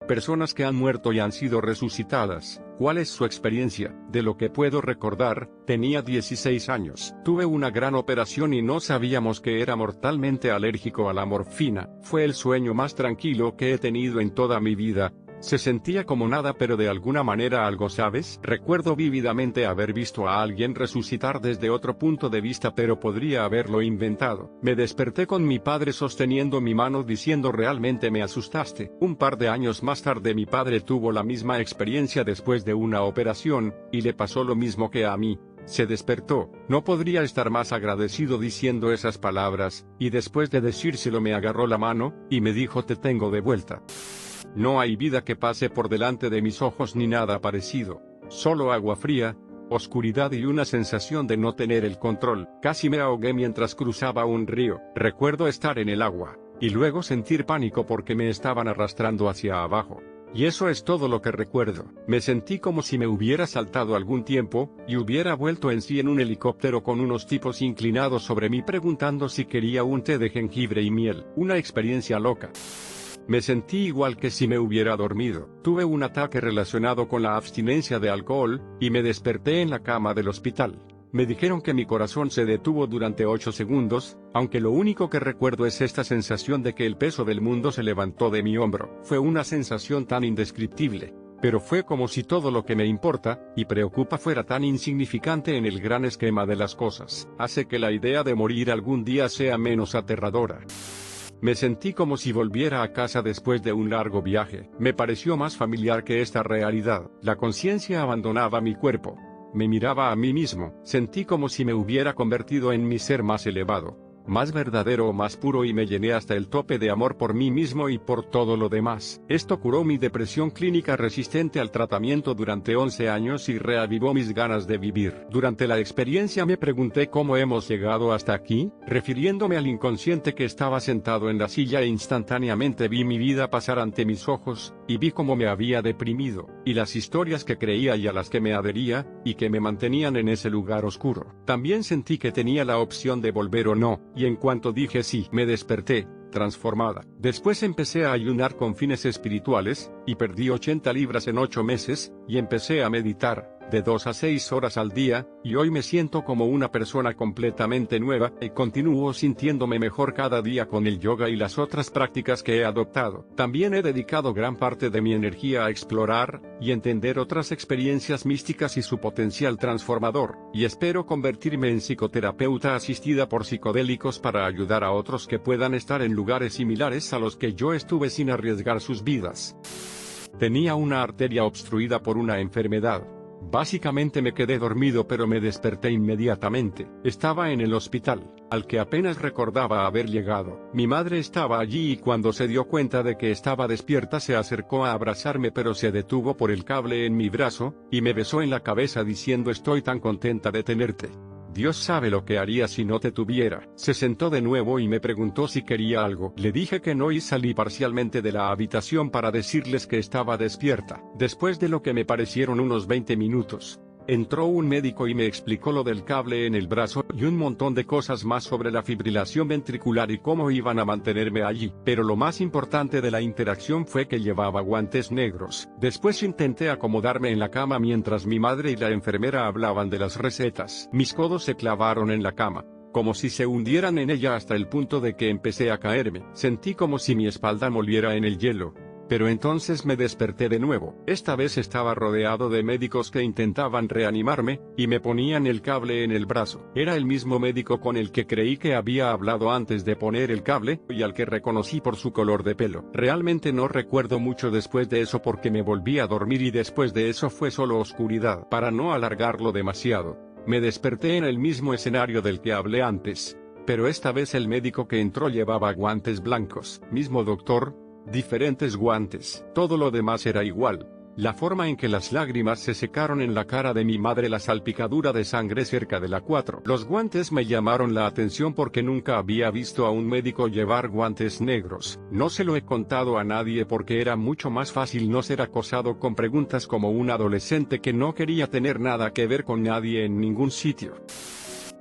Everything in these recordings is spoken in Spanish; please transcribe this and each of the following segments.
Personas que han muerto y han sido resucitadas. ¿Cuál es su experiencia? De lo que puedo recordar, tenía 16 años. Tuve una gran operación y no sabíamos que era mortalmente alérgico a la morfina. Fue el sueño más tranquilo que he tenido en toda mi vida. Se sentía como nada, pero de alguna manera algo, ¿sabes? Recuerdo vívidamente haber visto a alguien resucitar desde otro punto de vista, pero podría haberlo inventado. Me desperté con mi padre sosteniendo mi mano diciendo: realmente me asustaste. Un par de años más tarde mi padre tuvo la misma experiencia después de una operación, y le pasó lo mismo que a mí. Se despertó. No podría estar más agradecido diciendo esas palabras, y después de decírselo me agarró la mano, y me dijo: te tengo de vuelta. No hay vida que pase por delante de mis ojos ni nada parecido. Solo agua fría, oscuridad y una sensación de no tener el control. Casi me ahogué mientras cruzaba un río. Recuerdo estar en el agua, y luego sentir pánico porque me estaban arrastrando hacia abajo. Y eso es todo lo que recuerdo. Me sentí como si me hubiera saltado algún tiempo, y hubiera vuelto en sí en un helicóptero con unos tipos inclinados sobre mí preguntando si quería un té de jengibre y miel. Una experiencia loca. Me sentí igual que si me hubiera dormido. Tuve un ataque relacionado con la abstinencia de alcohol, y me desperté en la cama del hospital. Me dijeron que mi corazón se detuvo durante 8 segundos, aunque lo único que recuerdo es esta sensación de que el peso del mundo se levantó de mi hombro. Fue una sensación tan indescriptible, pero fue como si todo lo que me importa y preocupa fuera tan insignificante en el gran esquema de las cosas. Hace que la idea de morir algún día sea menos aterradora. Me sentí como si volviera a casa después de un largo viaje. Me pareció más familiar que esta realidad. La conciencia abandonaba mi cuerpo. Me miraba a mí mismo. Sentí como si me hubiera convertido en mi ser más elevado, más verdadero o más puro, y me llené hasta el tope de amor por mí mismo y por todo lo demás. Esto curó mi depresión clínica resistente al tratamiento durante 11 años y reavivó mis ganas de vivir. Durante la experiencia me pregunté cómo hemos llegado hasta aquí, refiriéndome al inconsciente que estaba sentado en la silla, e instantáneamente vi mi vida pasar ante mis ojos, y vi cómo me había deprimido, y las historias que creía y a las que me adhería, y que me mantenían en ese lugar oscuro. También sentí que tenía la opción de volver o no, y en cuanto dije sí, me desperté, transformada. Después empecé a ayunar con fines espirituales, y perdí 80 libras en 8 meses, y empecé a meditar, de 2 a 6 horas al día, y hoy me siento como una persona completamente nueva, y continúo sintiéndome mejor cada día con el yoga y las otras prácticas que he adoptado. También he dedicado gran parte de mi energía a explorar y entender otras experiencias místicas y su potencial transformador, y espero convertirme en psicoterapeuta asistida por psicodélicos para ayudar a otros que puedan estar en lugares similares a los que yo estuve sin arriesgar sus vidas. Tenía una arteria obstruida por una enfermedad. Básicamente me quedé dormido, pero me desperté inmediatamente. Estaba en el hospital, al que apenas recordaba haber llegado. Mi madre estaba allí y cuando se dio cuenta de que estaba despierta se acercó a abrazarme, pero se detuvo por el cable en mi brazo, y me besó en la cabeza diciendo: estoy tan contenta de tenerte. Dios sabe lo que haría si no te tuviera. Se sentó de nuevo y me preguntó si quería algo. Le dije que no y salí parcialmente de la habitación para decirles que estaba despierta. Después de lo que me parecieron unos 20 minutos, entró un médico y me explicó lo del cable en el brazo y un montón de cosas más sobre la fibrilación ventricular y cómo iban a mantenerme allí. Pero lo más importante de la interacción fue que llevaba guantes negros. Después intenté acomodarme en la cama mientras mi madre y la enfermera hablaban de las recetas. Mis codos se clavaron en la cama, como si se hundieran en ella, hasta el punto de que empecé a caerme. Sentí como si mi espalda moliera en el hielo. Pero entonces me desperté de nuevo. Esta vez estaba rodeado de médicos que intentaban reanimarme, y me ponían el cable en el brazo. Era el mismo médico con el que creí que había hablado antes de poner el cable, y al que reconocí por su color de pelo. Realmente no recuerdo mucho después de eso porque me volví a dormir y después de eso fue solo oscuridad. Para no alargarlo demasiado, me desperté en el mismo escenario del que hablé antes. Pero esta vez el médico que entró llevaba guantes blancos. Mismo doctor, diferentes guantes. Todo lo demás era igual. La forma en que las lágrimas se secaron en la cara de mi madre, la salpicadura de sangre cerca de la 4. Los guantes me llamaron la atención porque nunca había visto a un médico llevar guantes negros. No se lo he contado a nadie porque era mucho más fácil no ser acosado con preguntas como un adolescente que no quería tener nada que ver con nadie en ningún sitio.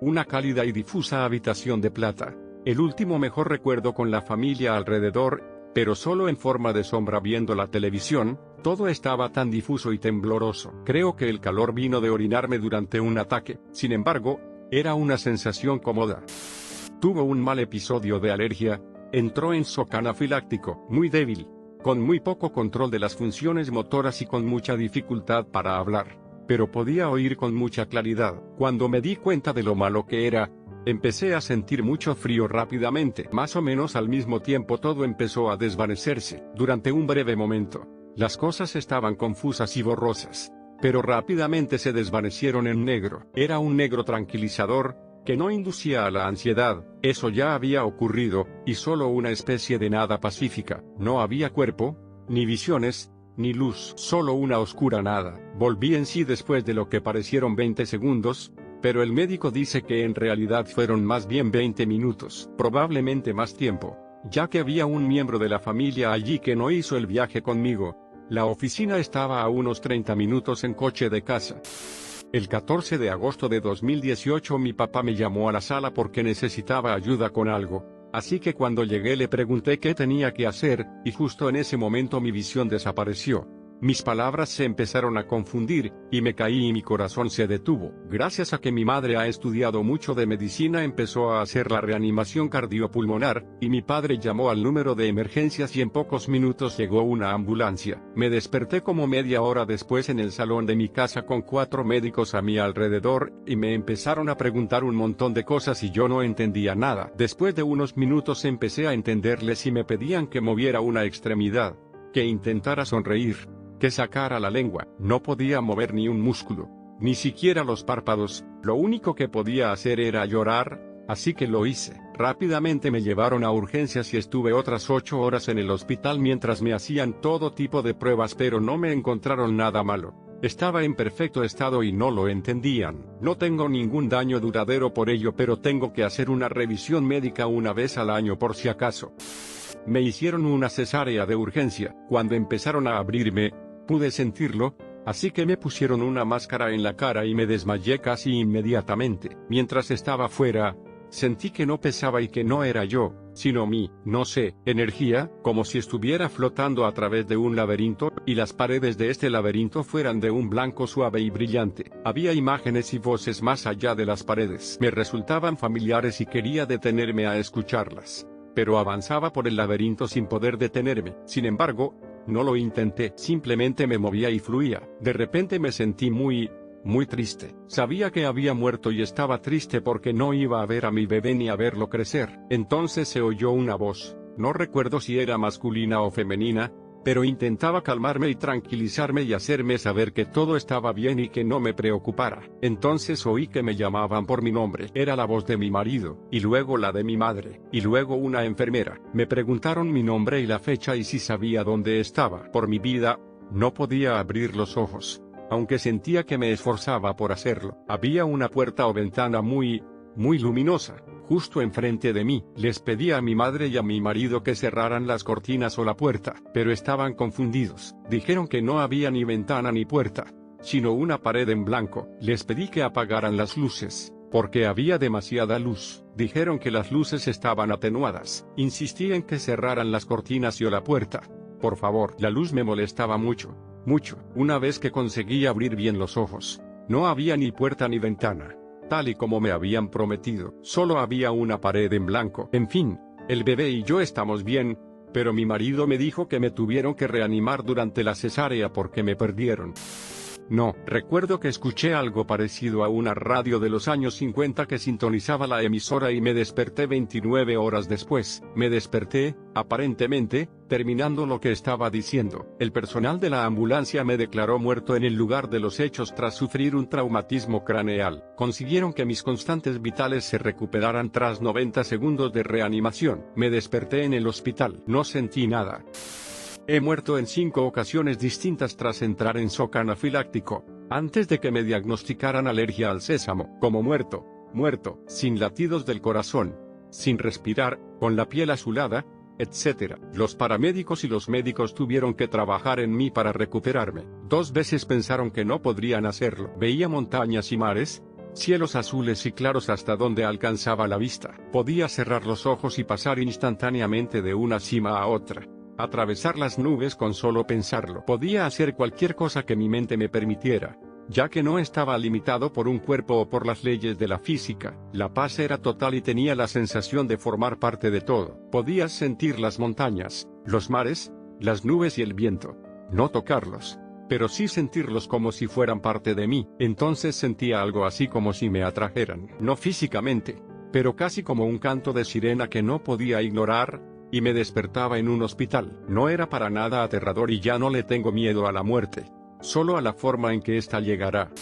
Una cálida y difusa habitación de plata. El último mejor recuerdo con la familia alrededor. pero solo en forma de sombra viendo la televisión. Todo estaba tan difuso y tembloroso. Creo que el calor vino de orinarme durante un ataque. Sin embargo, era una sensación cómoda. Tuvo un mal episodio de alergia. Entró en shock anafiláctico, muy débil, con muy poco control de las funciones motoras y con mucha dificultad para hablar. Pero podía oír con mucha claridad. Cuando me di cuenta de lo malo que era, empecé a sentir mucho frío rápidamente. Más o menos al mismo tiempo todo empezó a desvanecerse. Durante un breve momento, las cosas estaban confusas y borrosas, pero rápidamente se desvanecieron en negro. Era un negro tranquilizador, que no inducía a la ansiedad. Eso ya había ocurrido, y solo una especie de nada pacífica. No había cuerpo, ni visiones, ni luz, solo una oscura nada. Volví en sí después de lo que parecieron 20 segundos, pero el médico dice que en realidad fueron más bien 20 minutos, probablemente más tiempo, ya que había un miembro de la familia allí que no hizo el viaje conmigo. La oficina estaba a unos 30 minutos en coche de casa. El 14 de agosto de 2018 mi papá me llamó a la sala porque necesitaba ayuda con algo, así que cuando llegué le pregunté qué tenía que hacer, y justo en ese momento mi visión desapareció. Mis palabras se empezaron a confundir, y me caí y mi corazón se detuvo. Gracias a que mi madre ha estudiado mucho de medicina empezó a hacer la reanimación cardiopulmonar, y mi padre llamó al número de emergencias y en pocos minutos llegó una ambulancia. Me desperté como media hora después en el salón de mi casa con 4 médicos a mi alrededor, y me empezaron a preguntar un montón de cosas y yo no entendía nada. Después de unos minutos empecé a entenderles y me pedían que moviera una extremidad, que intentara sonreír, que sacara la lengua. No podía mover ni un músculo, ni siquiera los párpados. Lo único que podía hacer era llorar, así que lo hice. Rápidamente me llevaron a urgencias y estuve otras 8 horas en el hospital mientras me hacían todo tipo de pruebas, pero no me encontraron nada malo. Estaba en perfecto estado y no lo entendían. No tengo ningún daño duradero por ello, pero tengo que hacer una revisión médica una vez al año por si acaso. Me hicieron una cesárea de urgencia. Cuando empezaron a abrirme, pude sentirlo, así que me pusieron una máscara en la cara y me desmayé casi inmediatamente. Mientras estaba fuera, sentí que no pesaba y que no era yo, sino mi, no sé, energía, como si estuviera flotando a través de un laberinto, y las paredes de este laberinto fueran de un blanco suave y brillante. Había imágenes y voces más allá de las paredes. Me resultaban familiares y quería detenerme a escucharlas, pero avanzaba por el laberinto sin poder detenerme. Sin embargo, no lo intenté, simplemente me movía y fluía. De repente me sentí muy triste. Sabía que había muerto y estaba triste porque no iba a ver a mi bebé ni a verlo crecer. Entonces se oyó una voz, no recuerdo si era masculina o femenina, pero intentaba calmarme y tranquilizarme y hacerme saber que todo estaba bien y que no me preocupara. Entonces oí que me llamaban por mi nombre. Era la voz de mi marido, y luego la de mi madre, y luego una enfermera. Me preguntaron mi nombre y la fecha y si sabía dónde estaba. Por mi vida, no podía abrir los ojos, aunque sentía que me esforzaba por hacerlo. Había una puerta o ventana muy luminosa, justo enfrente de mí. Les pedí a mi madre y a mi marido que cerraran las cortinas o la puerta, pero estaban confundidos. Dijeron que no había ni ventana ni puerta, sino una pared en blanco. Les pedí que apagaran las luces, porque había demasiada luz. Dijeron que las luces estaban atenuadas. Insistí en que cerraran las cortinas y o la puerta. Por favor, la luz me molestaba mucho. Una vez que conseguí abrir bien los ojos, no había ni puerta ni ventana, tal y como me habían prometido. Solo había una pared en blanco. En fin, el bebé y yo estamos bien, pero mi marido me dijo que me tuvieron que reanimar durante la cesárea porque me perdieron. No, recuerdo que escuché algo parecido a una radio de los años 50 que sintonizaba la emisora y me desperté 29 horas después. Me desperté, aparentemente, terminando lo que estaba diciendo. El personal de la ambulancia me declaró muerto en el lugar de los hechos tras sufrir un traumatismo craneal. Consiguieron que mis constantes vitales se recuperaran tras 90 segundos de reanimación. Me desperté en el hospital. No sentí nada. He muerto en 5 ocasiones distintas tras entrar en shock anafiláctico, antes de que me diagnosticaran alergia al sésamo. Como muerto, sin latidos del corazón, sin respirar, con la piel azulada, etc. Los paramédicos y los médicos tuvieron que trabajar en mí para recuperarme. 2 veces pensaron que no podrían hacerlo. Veía montañas y mares, cielos azules y claros hasta donde alcanzaba la vista. Podía cerrar los ojos y pasar instantáneamente de una cima a otra. atravesar las nubes con solo pensarlo. Podía hacer cualquier cosa que mi mente me permitiera, ya que no estaba limitado por un cuerpo o por las leyes de la física. La paz era total y tenía la sensación de formar parte de todo. Podías sentir las montañas, los mares, las nubes y el viento. No tocarlos, pero sí sentirlos como si fueran parte de mí. Entonces sentía algo así como si me atrajeran. No físicamente, pero casi como un canto de sirena que no podía ignorar, y me despertaba en un hospital. No era para nada aterrador y ya no le tengo miedo a la muerte, solo a la forma en que ésta llegará.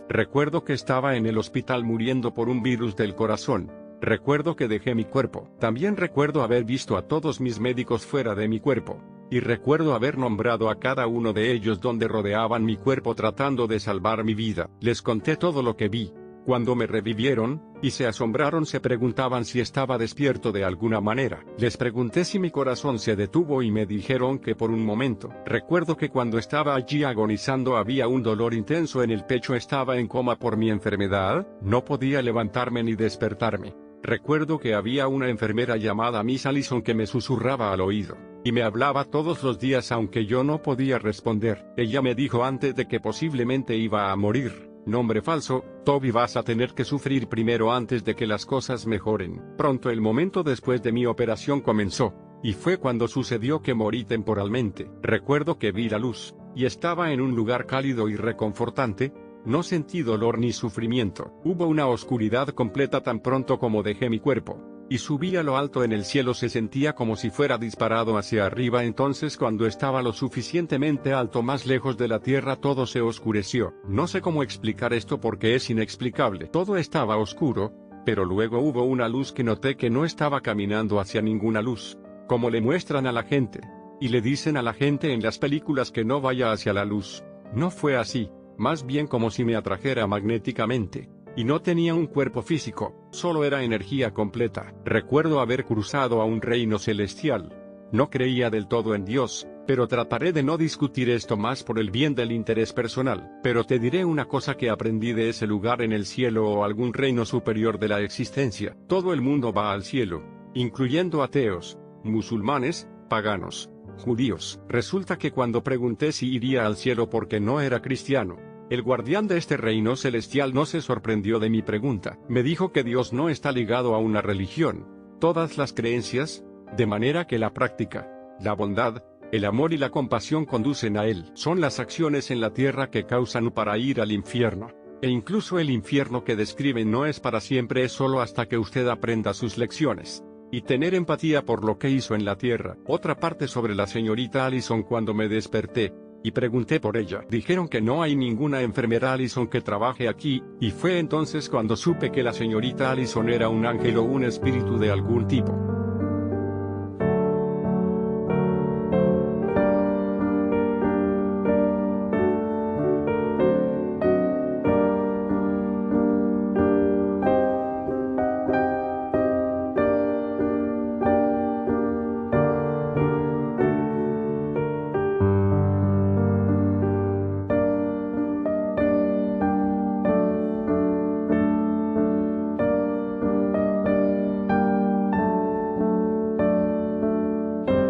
Recuerdo que estaba en el hospital muriendo por un virus del corazón. Recuerdo que dejé mi cuerpo. También recuerdo haber visto a todos mis médicos fuera de mi cuerpo. Y recuerdo haber nombrado a cada uno de ellos donde rodeaban mi cuerpo tratando de salvar mi vida. Les conté todo lo que vi. Cuando me revivieron, y se asombraron, se preguntaban si estaba despierto de alguna manera. Les pregunté si mi corazón se detuvo y me dijeron que por un momento. Recuerdo que cuando estaba allí agonizando había un dolor intenso en el pecho, estaba en coma por mi enfermedad, no podía levantarme ni despertarme. Recuerdo que había una enfermera llamada Miss Allison que me susurraba al oído, y me hablaba todos los días aunque yo no podía responder. Ella me dijo antes de que posiblemente iba a morir: nombre falso, Toby, vas a tener que sufrir primero antes de que las cosas mejoren. Pronto el momento después de mi operación comenzó, y fue cuando sucedió que morí temporalmente. Recuerdo que vi la luz, y estaba en un lugar cálido y reconfortante. No sentí dolor ni sufrimiento. Hubo una oscuridad completa tan pronto como dejé mi cuerpo, y subí a lo alto en el cielo. Se sentía como si fuera disparado hacia arriba. Entonces, cuando estaba lo suficientemente alto, más lejos de la tierra, todo se oscureció. No sé cómo explicar esto porque es inexplicable. Todo estaba oscuro, pero luego hubo una luz que noté que no estaba caminando hacia ninguna luz, como le muestran a la gente, y le dicen a la gente en las películas que no vaya hacia la luz. No fue así. Más bien como si me atrajera magnéticamente, y no tenía un cuerpo físico, solo era energía completa. Recuerdo haber cruzado a un reino celestial. No creía del todo en Dios, pero trataré de no discutir esto más por el bien del interés personal. Pero te diré una cosa que aprendí de ese lugar: en el cielo o algún reino superior de la existencia, todo el mundo va al cielo, incluyendo ateos, musulmanes, paganos, judíos. Resulta que cuando pregunté si iría al cielo porque no era cristiano, el guardián de este reino celestial no se sorprendió de mi pregunta. Me dijo que Dios no está ligado a una religión. Todas las creencias, de manera que la práctica, la bondad, el amor y la compasión conducen a Él. Son las acciones en la tierra que causan para ir al infierno. E incluso el infierno que describen no es para siempre, es solo hasta que usted aprenda sus lecciones y tener empatía por lo que hizo en la tierra. Otra parte sobre la señorita Allison: cuando me desperté y pregunté por ella, dijeron que no hay ninguna enfermera Allison que trabaje aquí, y fue entonces cuando supe que la señorita Allison era un ángel o un espíritu de algún tipo.